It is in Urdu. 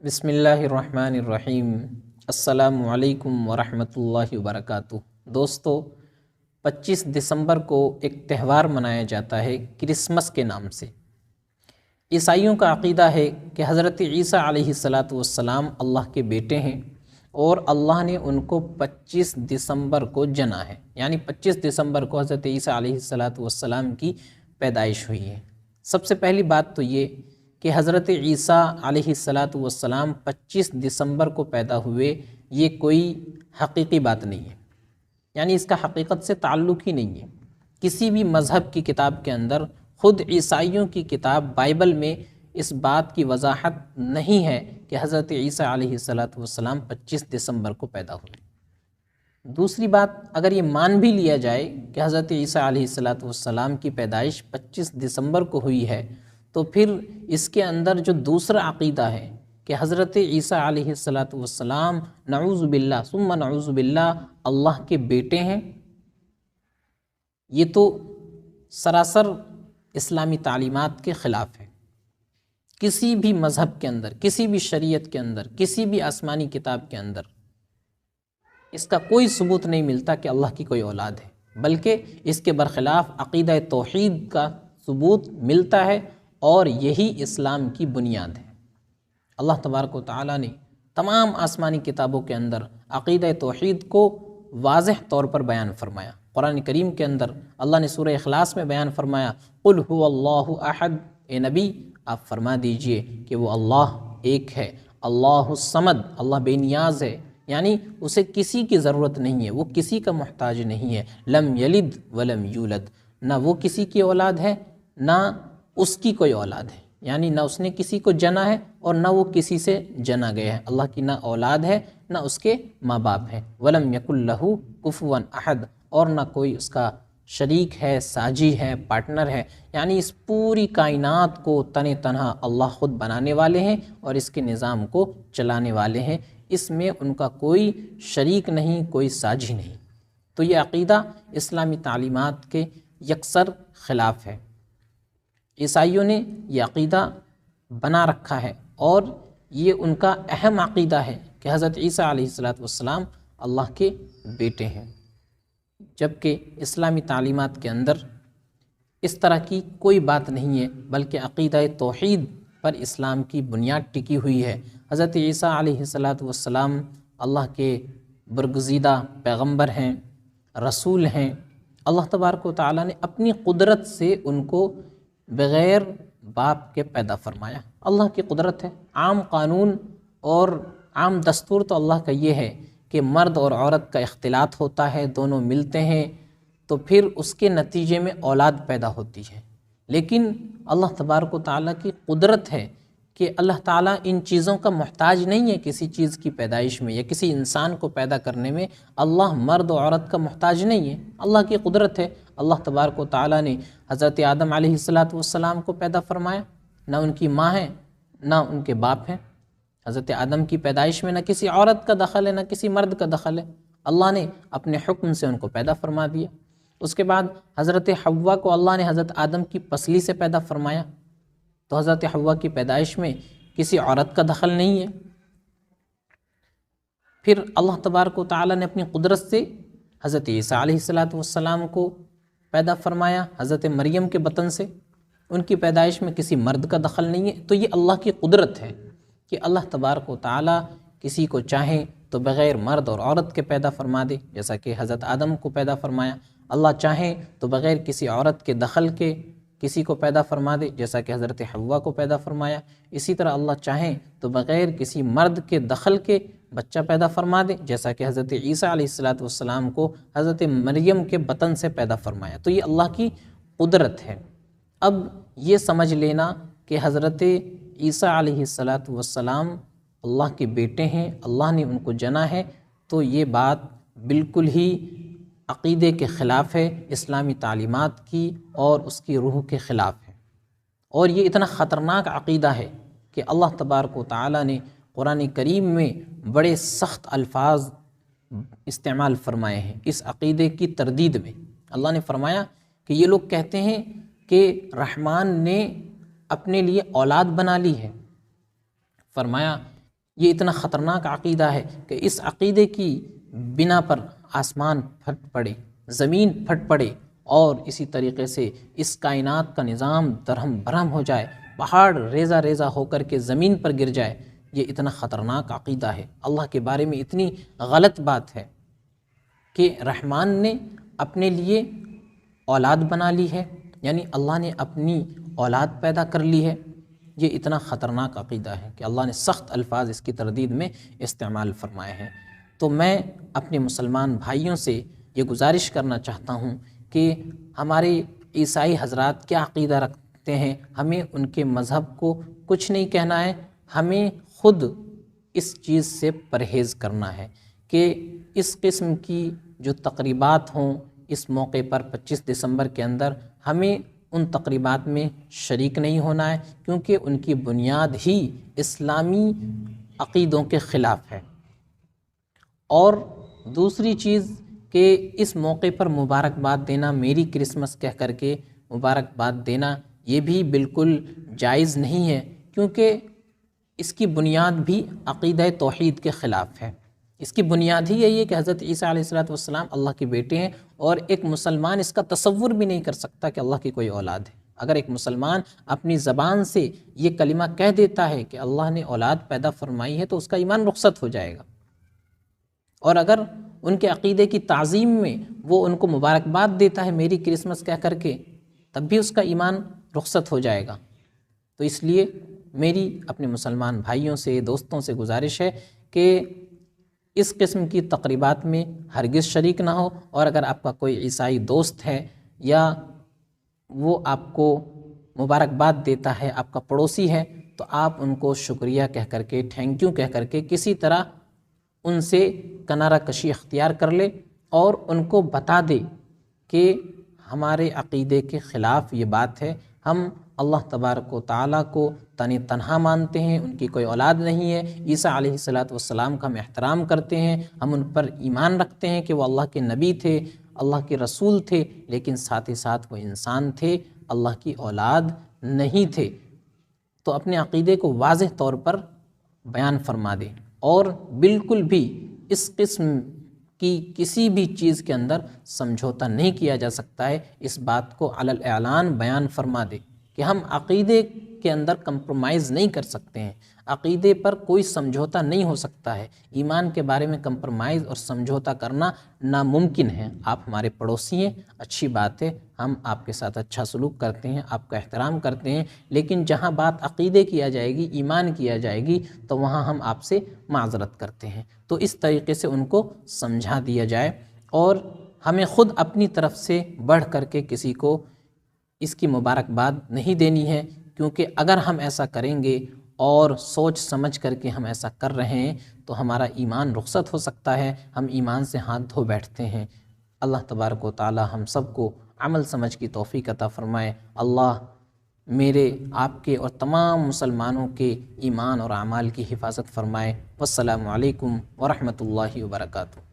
بسم اللہ الرحمن الرحیم۔ السلام علیکم ورحمۃ اللہ وبرکاتہ۔ دوستو، 25 دسمبر کو ایک تہوار منایا جاتا ہے کرسمس کے نام سے۔ عیسائیوں کا عقیدہ ہے کہ حضرت عیسیٰ علیہ السلام اللہ کے بیٹے ہیں اور اللہ نے ان کو 25 دسمبر کو جنا ہے، یعنی 25 دسمبر کو حضرت عیسیٰ علیہ السلام کی پیدائش ہوئی ہے۔ سب سے پہلی بات تو یہ کہ حضرت عیسیٰ علیہ السلام 25 دسمبر کو پیدا ہوئے، یہ کوئی حقیقی بات نہیں ہے، یعنی اس کا حقیقت سے تعلق ہی نہیں ہے۔ کسی بھی مذہب کی کتاب کے اندر، خود عیسائیوں کی کتاب بائبل میں اس بات کی وضاحت نہیں ہے کہ حضرت عیسیٰ علیہ السلام 25 دسمبر کو پیدا ہوئے۔ دوسری بات، اگر یہ مان بھی لیا جائے کہ حضرت عیسیٰ علیہ السلام کی پیدائش 25 دسمبر کو ہوئی ہے، تو پھر اس کے اندر جو دوسرا عقیدہ ہے کہ حضرت عیسیٰ علیہ السلام نعوذ باللہ ثم نعوذ باللہ اللہ کے بیٹے ہیں، یہ تو سراسر اسلامی تعلیمات کے خلاف ہے۔ کسی بھی مذہب کے اندر، کسی بھی شریعت کے اندر، کسی بھی آسمانی کتاب کے اندر اس کا کوئی ثبوت نہیں ملتا کہ اللہ کی کوئی اولاد ہے، بلکہ اس کے برخلاف عقیدہ توحید کا ثبوت ملتا ہے، اور یہی اسلام کی بنیاد ہے۔ اللہ تبارک و تعالیٰ نے تمام آسمانی کتابوں کے اندر عقیدہ توحید کو واضح طور پر بیان فرمایا۔ قرآن کریم کے اندر اللہ نے سورہ اخلاص میں بیان فرمایا، قل هو اللہ احد، اے نبی آپ فرما دیجئے کہ وہ اللہ ایک ہے، اللہ الصمد، اللہ بے نیاز ہے، یعنی اسے کسی کی ضرورت نہیں ہے، وہ کسی کا محتاج نہیں ہے، لم یلد ولم یولد، نہ وہ کسی کی اولاد ہے نہ اس کی کوئی اولاد ہے، یعنی نہ اس نے کسی کو جنا ہے اور نہ وہ کسی سے جنا گیا ہے۔ اللہ کی نہ اولاد ہے نہ اس کے ماں باپ ہیں۔ وَلَمْ يَكُنْ لَهُ كُفُوًا أَحَدٌ، اور نہ کوئی اس کا شریک ہے، ساجی ہے، پارٹنر ہے، یعنی اس پوری کائنات کو تن تنہا اللہ خود بنانے والے ہیں اور اس کے نظام کو چلانے والے ہیں، اس میں ان کا کوئی شریک نہیں، کوئی ساجی نہیں۔ تو یہ عقیدہ اسلامی تعلیمات کے یکسر خلاف ہے۔ عیسائیوں نے یہ عقیدہ بنا رکھا ہے اور یہ ان کا اہم عقیدہ ہے کہ حضرت عیسیٰ علیہ السلام اللہ کے بیٹے ہیں، جبکہ اسلامی تعلیمات کے اندر اس طرح کی کوئی بات نہیں ہے، بلکہ عقیدہ توحید پر اسلام کی بنیاد ٹکی ہوئی ہے۔ حضرت عیسیٰ علیہ السلام اللہ کے برگزیدہ پیغمبر ہیں، رسول ہیں۔ اللہ تبارک و تعالیٰ نے اپنی قدرت سے ان کو بغیر باپ کے پیدا فرمایا۔ اللہ کی قدرت ہے۔ عام قانون اور عام دستور تو اللہ کا یہ ہے کہ مرد اور عورت کا اختلاط ہوتا ہے، دونوں ملتے ہیں تو پھر اس کے نتیجے میں اولاد پیدا ہوتی ہے، لیکن اللہ تبارک و تعالیٰ کی قدرت ہے کہ اللہ تعالیٰ ان چیزوں کا محتاج نہیں ہے۔ کسی چیز کی پیدائش میں یا کسی انسان کو پیدا کرنے میں اللہ مرد و عورت کا محتاج نہیں ہے، اللہ کی قدرت ہے۔ اللہ تبارک و تعالیٰ نے حضرت آدم علیہ السلام کو پیدا فرمایا، نہ ان کی ماں ہے نہ ان کے باپ ہیں۔ حضرت آدم کی پیدائش میں نہ کسی عورت کا دخل ہے نہ کسی مرد کا دخل ہے، اللہ نے اپنے حکم سے ان کو پیدا فرما دیا۔ اس کے بعد حضرت حوا کو اللہ نے حضرت آدم کی پسلی سے پیدا فرمایا، تو حضرت حوا کی پیدائش میں کسی عورت کا دخل نہیں ہے۔ پھر اللہ تبارک و تعالیٰ نے اپنی قدرت سے حضرت عیسیٰ علیہ السلام کو پیدا فرمایا حضرت مریم کے بطن سے، ان کی پیدائش میں کسی مرد کا دخل نہیں ہے۔ تو یہ اللہ کی قدرت ہے کہ اللہ تبارک و تعالیٰ کسی کو چاہیں تو بغیر مرد اور عورت کے پیدا فرما دے، جیسا کہ حضرت آدم کو پیدا فرمایا۔ اللہ چاہیں تو بغیر کسی عورت کے دخل کے کسی کو پیدا فرما دے، جیسا کہ حضرت حوا کو پیدا فرمایا۔ اسی طرح اللہ چاہیں تو بغیر کسی مرد کے دخل کے بچہ پیدا فرما دے، جیسا کہ حضرت عیسیٰ علیہ السلام کو حضرت مریم کے بطن سے پیدا فرمایا۔ تو یہ اللہ کی قدرت ہے۔ اب یہ سمجھ لینا کہ حضرت عیسیٰ علیہ السلام اللہ کے بیٹے ہیں، اللہ نے ان کو جنا ہے، تو یہ بات بالکل ہی عقیدے کے خلاف ہے، اسلامی تعلیمات کی اور اس کی روح کے خلاف ہے، اور یہ اتنا خطرناک عقیدہ ہے کہ اللہ تبارک و تعالیٰ نے قرآن کریم میں بڑے سخت الفاظ استعمال فرمائے ہیں اس عقیدے کی تردید میں۔ اللہ نے فرمایا کہ یہ لوگ کہتے ہیں کہ رحمان نے اپنے لیے اولاد بنا لی ہے، فرمایا یہ اتنا خطرناک عقیدہ ہے کہ اس عقیدے کی بنا پر آسمان پھٹ پڑے، زمین پھٹ پڑے، اور اسی طریقے سے اس کائنات کا نظام درہم برہم ہو جائے، پہاڑ ریزہ ریزہ ہو کر کے زمین پر گر جائے، یہ اتنا خطرناک عقیدہ ہے۔ اللہ کے بارے میں اتنی غلط بات ہے کہ رحمان نے اپنے لیے اولاد بنا لی ہے، یعنی اللہ نے اپنی اولاد پیدا کر لی ہے۔ یہ اتنا خطرناک عقیدہ ہے کہ اللہ نے سخت الفاظ اس کی تردید میں استعمال فرمائے ہیں۔ تو میں اپنے مسلمان بھائیوں سے یہ گزارش کرنا چاہتا ہوں کہ ہمارے عیسائی حضرات کیا عقیدہ رکھتے ہیں، ہمیں ان کے مذہب کو کچھ نہیں کہنا ہے، ہمیں خود اس چیز سے پرہیز کرنا ہے کہ اس قسم کی جو تقریبات ہوں اس موقع پر 25 دسمبر کے اندر، ہمیں ان تقریبات میں شریک نہیں ہونا ہے، کیونکہ ان کی بنیاد ہی اسلامی عقیدوں کے خلاف ہے۔ اور دوسری چیز کہ اس موقع پر مبارکباد دینا، میری کرسمس کہہ کر کے مبارکباد دینا، یہ بھی بالکل جائز نہیں ہے، کیونکہ اس کی بنیاد بھی عقیدہ توحید کے خلاف ہے۔ اس کی بنیاد ہی یہی ہے کہ حضرت عیسیٰ علیہ السلام اللہ کے بیٹے ہیں، اور ایک مسلمان اس کا تصور بھی نہیں کر سکتا کہ اللہ کی کوئی اولاد ہے۔ اگر ایک مسلمان اپنی زبان سے یہ کلمہ کہہ دیتا ہے کہ اللہ نے اولاد پیدا فرمائی ہے تو اس کا ایمان رخصت ہو جائے گا، اور اگر ان کے عقیدے کی تعظیم میں وہ ان کو مبارکباد دیتا ہے میری کرسمس کہہ کر کے، تب بھی اس کا ایمان رخصت ہو جائے گا۔ تو اس لیے میری اپنے مسلمان بھائیوں سے، دوستوں سے گزارش ہے کہ اس قسم کی تقریبات میں ہرگز شریک نہ ہو، اور اگر آپ کا کوئی عیسائی دوست ہے یا وہ آپ کو مبارکباد دیتا ہے، آپ کا پڑوسی ہے، تو آپ ان کو شکریہ کہہ کر کے، تھینک یو کہہ کر کے کسی طرح ان سے کنارہ کشی اختیار کر لے، اور ان کو بتا دے کہ ہمارے عقیدے کے خلاف یہ بات ہے، ہم اللہ تبارک و تعالیٰ کو تنہا مانتے ہیں، ان کی کوئی اولاد نہیں ہے، عیسیٰ علیہ السلام کا ہم احترام کرتے ہیں، ہم ان پر ایمان رکھتے ہیں کہ وہ اللہ کے نبی تھے، اللہ کے رسول تھے، لیکن ساتھ ہی ساتھ وہ انسان تھے، اللہ کی اولاد نہیں تھے۔ تو اپنے عقیدے کو واضح طور پر بیان فرما دے، اور بالکل بھی اس قسم کی کسی بھی چیز کے اندر سمجھوتا نہیں کیا جا سکتا ہے، اس بات کو علی الاعلان بیان فرما دے کہ ہم عقیدے کے اندر کمپرومائز نہیں کر سکتے ہیں، عقیدے پر کوئی سمجھوتا نہیں ہو سکتا ہے، ایمان کے بارے میں کمپرومائز اور سمجھوتا کرنا ناممکن ہے۔ آپ ہمارے پڑوسی ہیں، اچھی بات ہے، ہم آپ کے ساتھ اچھا سلوک کرتے ہیں، آپ کا احترام کرتے ہیں، لیکن جہاں بات عقیدے کی آ جائے گی، ایمان کی آ جائے گی، تو وہاں ہم آپ سے معذرت کرتے ہیں۔ تو اس طریقے سے ان کو سمجھا دیا جائے، اور ہمیں خود اپنی طرف سے بڑھ کر کے کسی کو اس کی مبارکباد نہیں دینی ہے، کیونکہ اگر ہم ایسا کریں گے اور سوچ سمجھ کر کے ہم ایسا کر رہے ہیں تو ہمارا ایمان رخصت ہو سکتا ہے، ہم ایمان سے ہاتھ دھو بیٹھتے ہیں۔ اللہ تبارک و تعالی ہم سب کو عمل سمجھ کی توفیق عطا فرمائے۔ اللہ میرے، آپ کے اور تمام مسلمانوں کے ایمان اور اعمال کی حفاظت فرمائے۔ والسلام علیکم ورحمۃ اللہ وبرکاتہ۔